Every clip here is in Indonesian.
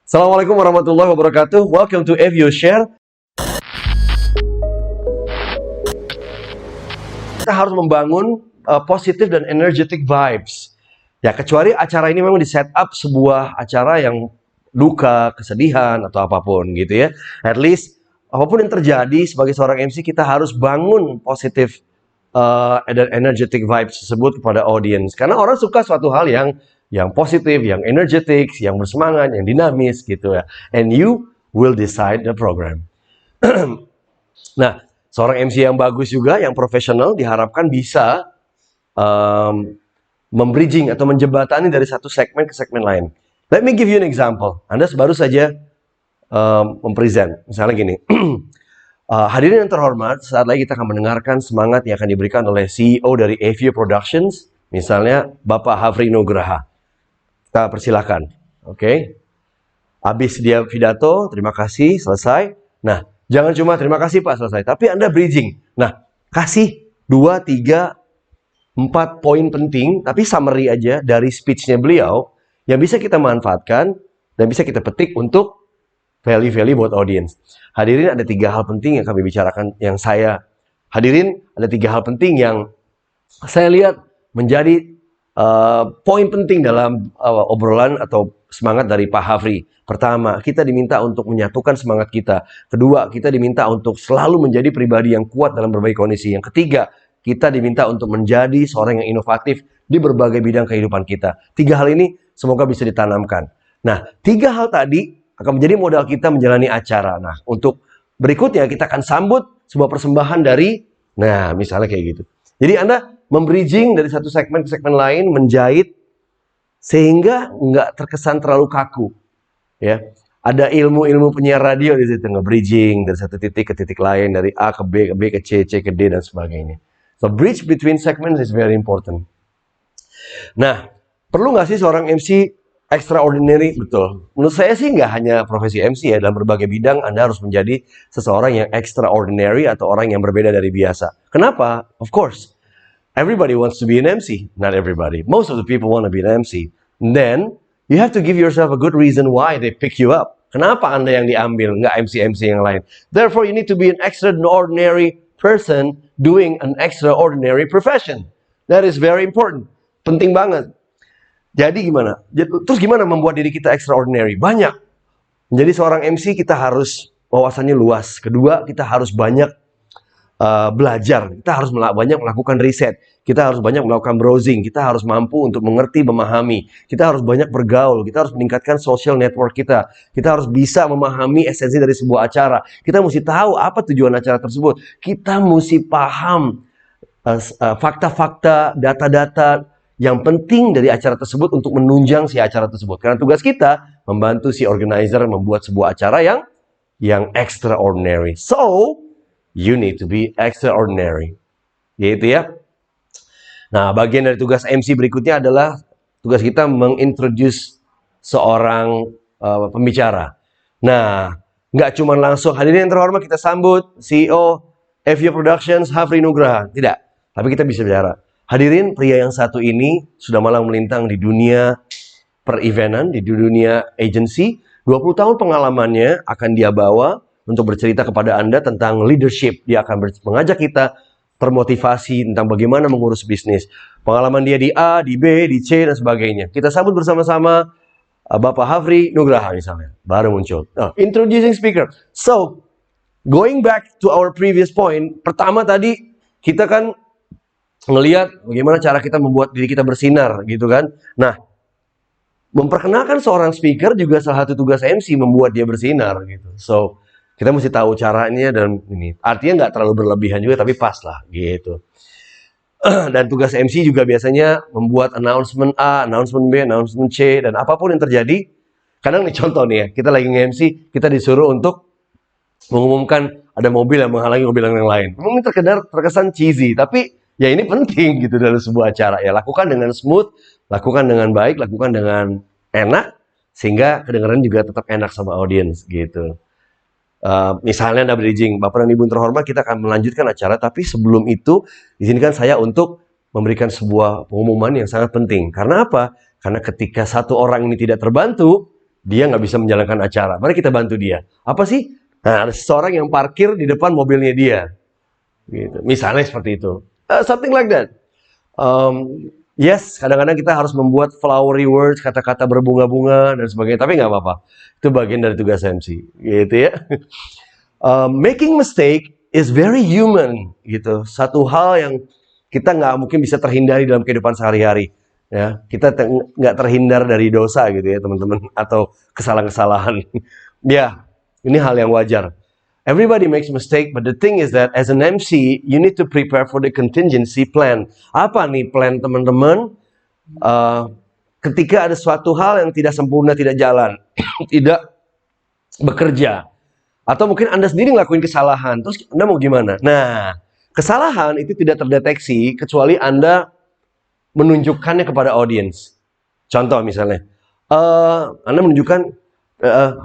Assalamualaikum warahmatullahi wabarakatuh. Welcome to Evio Share. Kita harus membangun positive dan energetic vibes. Ya, kecuali acara ini memang di set up sebuah acara yang duka, kesedihan, atau apapun gitu ya. At least, apapun yang terjadi sebagai seorang MC, kita harus bangun positive dan energetic vibes tersebut kepada audience. Karena orang suka suatu hal yang positif, yang energetic, yang bersemangat, yang dinamis gitu ya. And you will decide the program. Nah, seorang MC yang bagus juga, yang profesional, diharapkan bisa membridging atau menjembatani dari satu segmen ke segmen lain. Let me give you an example. Anda baru saja mempresent. Misalnya gini, hadirin yang terhormat, saat lagi kita akan mendengarkan semangat yang akan diberikan oleh CEO dari Evio Productions, misalnya Bapak Hafri Nugraha. Kita persilahkan, oke? Habis dia pidato, terima kasih, selesai. Nah, jangan cuma terima kasih Pak, selesai. Tapi Anda bridging. Nah, kasih 2, 3, 4 poin penting, tapi summary aja dari speech-nya beliau, yang bisa kita manfaatkan, dan bisa kita petik untuk value-value buat audience. Hadirin, ada 3 hal penting yang kami bicarakan, hadirin, ada 3 hal penting yang saya lihat menjadi poin penting dalam obrolan atau semangat dari Pak Hafri. Pertama, kita diminta untuk menyatukan semangat kita. Kedua, kita diminta untuk selalu menjadi pribadi yang kuat dalam berbagai kondisi. Yang ketiga, kita diminta untuk menjadi seorang yang inovatif di berbagai bidang kehidupan kita. 3 hal ini semoga bisa ditanamkan. Nah, 3 hal tadi akan menjadi modal kita menjalani acara. Nah, untuk berikutnya kita akan sambut sebuah persembahan dari, nah misalnya kayak gitu. Jadi Anda membridging dari satu segmen ke segmen lain, menjahit sehingga nggak terkesan terlalu kaku. Ya, ada ilmu-ilmu penyiar radio di situ, nge-bridging dari satu titik ke titik lain, dari A ke B, ke B ke C, C ke D dan sebagainya. So bridge between segments is very important. Nah, perlu nggak sih seorang MC extraordinary? Betul. Menurut saya sih nggak hanya profesi MC ya, dalam berbagai bidang Anda harus menjadi seseorang yang extraordinary atau orang yang berbeda dari biasa. Kenapa? Of course, everybody wants to be an MC. Not everybody. Most of the people want to be an MC. And then, you have to give yourself a good reason why they pick you up. Kenapa Anda yang diambil, nggak MC-MC yang lain? Therefore, you need to be an extraordinary person doing an extraordinary profession. That is very important. Penting banget. Jadi gimana? Terus gimana membuat diri kita extraordinary? Banyak. Menjadi seorang MC kita harus wawasannya luas. Kedua, kita harus banyak belajar. Kita harus banyak melakukan riset. Kita harus banyak melakukan browsing. Kita harus mampu untuk mengerti, memahami. Kita harus banyak bergaul. Kita harus meningkatkan social network kita. Kita harus bisa memahami esensi dari sebuah acara. Kita mesti tahu apa tujuan acara tersebut. Kita mesti paham fakta-fakta, data-data yang penting dari acara tersebut untuk menunjang si acara tersebut. Karena tugas kita membantu si organizer membuat sebuah acara yang extraordinary. So, you need to be extraordinary. Gitu ya. Nah, bagian dari tugas MC berikutnya adalah tugas kita mengintroduce seorang pembicara. Nah, nggak cuma langsung hadirin yang terhormat kita sambut CEO Evio Productions Hafri Nugraha. Tidak. Tapi kita bisa bicara. Hadirin, pria yang satu ini sudah malang melintang di dunia per-eventan, di dunia agency. 20 tahun pengalamannya akan dia bawa untuk bercerita kepada Anda tentang leadership. Dia akan mengajak kita termotivasi tentang bagaimana mengurus bisnis. Pengalaman dia di A, di B, di C, dan sebagainya. Kita sambut bersama-sama Bapak Hafri Nugraha misalnya. Baru muncul. Introducing speaker. So, going back to our previous point. Pertama tadi, kita kan ngelihat bagaimana cara kita membuat diri kita bersinar, gitu kan. Nah, memperkenalkan seorang speaker juga salah satu tugas MC, membuat dia bersinar, gitu. So, kita mesti tahu caranya dan ini. Artinya nggak terlalu berlebihan juga, tapi pas lah, gitu. Dan tugas MC juga biasanya membuat announcement A, announcement B, announcement C, dan apapun yang terjadi. Kadang nih contoh nih ya, kita lagi nge-MC, kita disuruh untuk mengumumkan ada mobil yang menghalangi mobil yang lain. Mungkin terkesan cheesy, tapi ya ini penting gitu dalam sebuah acara. Ya lakukan dengan smooth, lakukan dengan baik, lakukan dengan enak, sehingga kedengaran juga tetap enak sama audiens gitu. Misalnya Anda bridging, Bapak dan Ibu terhormat, kita akan melanjutkan acara, tapi sebelum itu izinkan saya untuk memberikan sebuah pengumuman yang sangat penting. Karena apa? Karena ketika satu orang ini tidak terbantu, dia nggak bisa menjalankan acara. Mari kita bantu dia. Apa sih? Nah, ada seseorang yang parkir di depan mobilnya dia. Gitu. Misalnya seperti itu. Something like that. Yes, kadang-kadang kita harus membuat flowery words, kata-kata berbunga-bunga dan sebagainya. Tapi nggak apa-apa. Itu bagian dari tugas MC. Gitu ya. Making mistake is very human. Gitu. Satu hal yang kita nggak mungkin bisa terhindari dalam kehidupan sehari-hari. Ya, kita nggak terhindar dari dosa gitu ya teman-teman, atau kesalahan-kesalahan. Ya, ini hal yang wajar. Everybody makes mistake, but the thing is that as an MC, you need to prepare for the contingency plan. Apa nih plan teman-teman? Ketika ada suatu hal yang tidak sempurna, tidak jalan, tidak bekerja, atau mungkin Anda sendiri ngelakuin kesalahan, terus Anda mau gimana? Nah, kesalahan itu tidak terdeteksi kecuali Anda menunjukkannya kepada audiens. Contoh misalnya, Anda menunjukkan,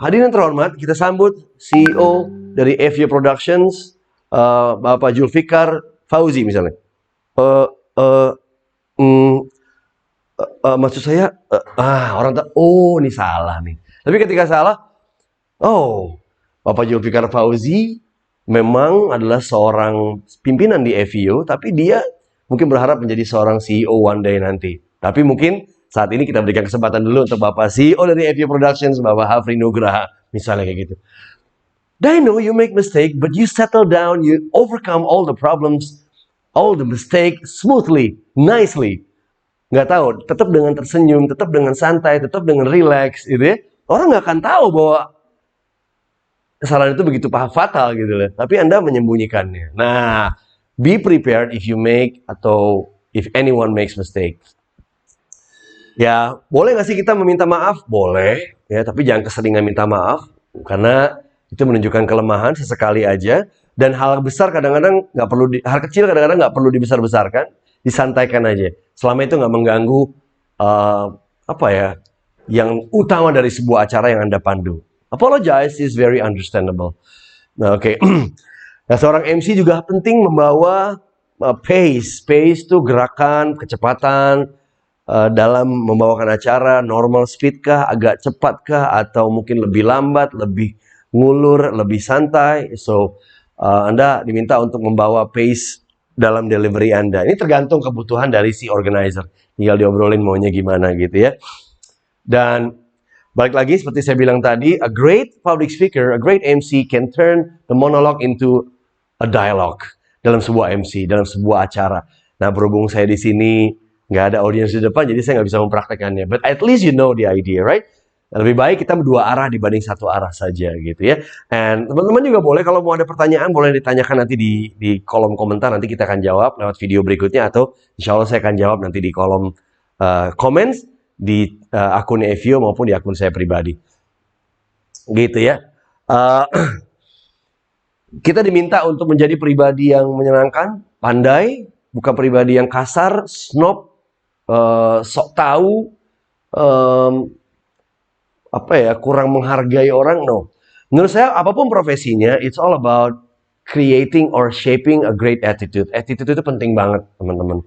hadirin terhormat, kita sambut CEO dari FY Productions, Bapak Zulfikar Fauzi misalnya. Maksud saya, orang tak, oh ini salah nih. Tapi ketika salah, oh, Bapak Zulfikar Fauzi memang adalah seorang pimpinan di FIO, tapi dia mungkin berharap menjadi seorang CEO one day nanti. Tapi mungkin saat ini kita berikan kesempatan dulu untuk Bapak CEO dari FIO Productions, Bapak Hafri Nugraha, misalnya kayak gitu. I know you make mistake, but you settle down, you overcome all the problems, all the mistake smoothly, nicely. Nggak tahu, tetap dengan tersenyum, tetap dengan santai, tetap dengan relax, gitu ya. Orang nggak akan tahu bahwa kesalahan itu begitu fatal gitu loh. Tapi Anda menyembunyikannya. Nah, be prepared if you make atau if anyone makes mistake. Ya, boleh nggak sih kita meminta maaf? Boleh, ya, tapi jangan keseringan minta maaf, karena itu menunjukkan kelemahan sesekali aja. Dan hal besar kadang-kadang nggak perlu, hal kecil kadang-kadang nggak perlu dibesar-besarkan, disantaikan aja. Selama itu nggak mengganggu yang utama dari sebuah acara yang Anda pandu. Apologize is very understandable. Nah, oke. Nah, seorang MC juga penting membawa pace. Pace itu gerakan, kecepatan dalam membawakan acara. Normal speed kah, agak cepat kah, atau mungkin lebih lambat, lebih ngulur, lebih santai. So, Anda diminta untuk membawa pace dalam delivery Anda. Ini tergantung kebutuhan dari si organizer. Tinggal diobrolin maunya gimana gitu ya. Dan balik lagi seperti saya bilang tadi, a great public speaker, a great MC can turn the monologue into a dialogue dalam sebuah MC, dalam sebuah acara. Nah, berhubung saya di sini nggak ada audiens di depan, jadi saya nggak bisa mempraktekannya. But at least you know the idea, right? Lebih baik kita dua arah dibanding satu arah saja gitu ya. And teman-teman juga boleh kalau mau ada pertanyaan boleh ditanyakan nanti di kolom komentar, nanti kita akan jawab lewat video berikutnya, atau insya Allah saya akan jawab nanti di kolom comments di akun FIO maupun di akun saya pribadi. Gitu ya. Kita diminta untuk menjadi pribadi yang menyenangkan, pandai, bukan pribadi yang kasar, snob, sok tahu, kurang menghargai orang. No. Menurut saya apapun profesinya, it's all about creating or shaping a great attitude. Attitude itu penting banget, teman-teman.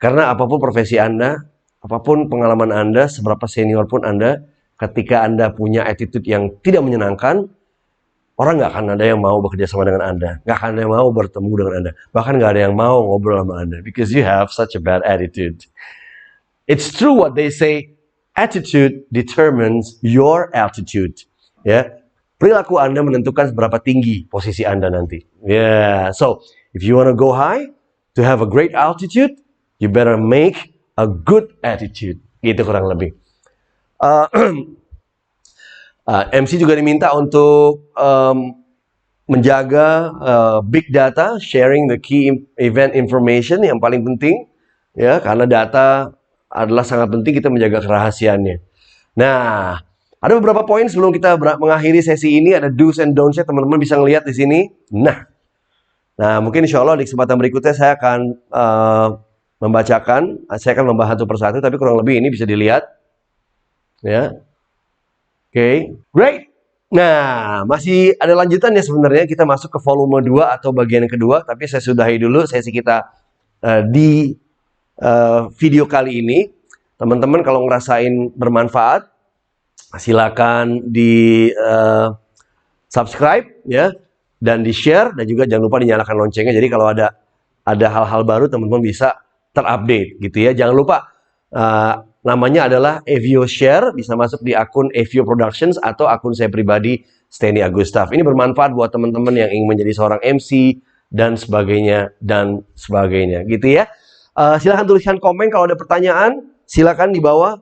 Karena apapun profesi Anda, apapun pengalaman Anda, seberapa senior pun Anda, ketika Anda punya attitude yang tidak menyenangkan, orang nggak akan ada yang mau bekerja sama dengan Anda. Nggak akan ada yang mau bertemu dengan Anda. Bahkan nggak ada yang mau ngobrol sama Anda. Because you have such a bad attitude. It's true what they say, attitude determines your altitude. Ya, perilaku Anda menentukan seberapa tinggi posisi Anda nanti. Yeah, so if you want to go high, to have a great altitude, you better make a good attitude. Gitu kurang lebih. MC juga diminta untuk menjaga big data, sharing the key event information yang paling penting, ya, karena data adalah sangat penting, kita menjaga kerahasiaannya. Nah, ada beberapa poin sebelum kita mengakhiri sesi ini, ada do's and don'ts-nya, teman-teman bisa ngelihat di sini. Nah, mungkin insya Allah di kesempatan berikutnya saya akan membacakan, saya akan membahas satu persatu, tapi kurang lebih ini bisa dilihat. Ya, oke, great. Nah, masih ada lanjutannya sebenarnya, kita masuk ke volume 2 atau bagian yang kedua, tapi saya sudahi dulu sesi kita di video kali ini. Teman-teman kalau ngerasain bermanfaat, silakan di subscribe ya, dan di share, dan juga jangan lupa dinyalakan loncengnya. Jadi kalau ada hal-hal baru teman-teman bisa terupdate gitu ya. Jangan lupa namanya adalah Evio Share, bisa masuk di akun Evio Productions atau akun saya pribadi Stanley Agustaf. Ini bermanfaat buat teman-teman yang ingin menjadi seorang MC dan sebagainya gitu ya. Silahkan tuliskan komen kalau ada pertanyaan, silakan di bawah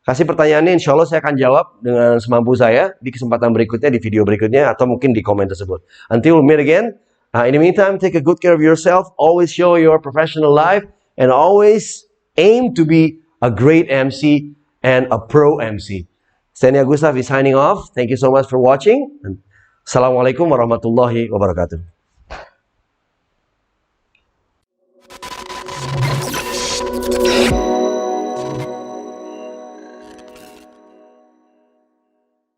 kasih pertanyaannya, insya Allah saya akan jawab dengan semampu saya di kesempatan berikutnya, di video berikutnya, atau mungkin di komen tersebut. Until we meet again, in the meantime, take a good care of yourself, always show your professional life, and always aim to be a great MC and a pro MC. Stanley Agustaf is signing off. Thank you so much for watching. Assalamualaikum warahmatullahi wabarakatuh.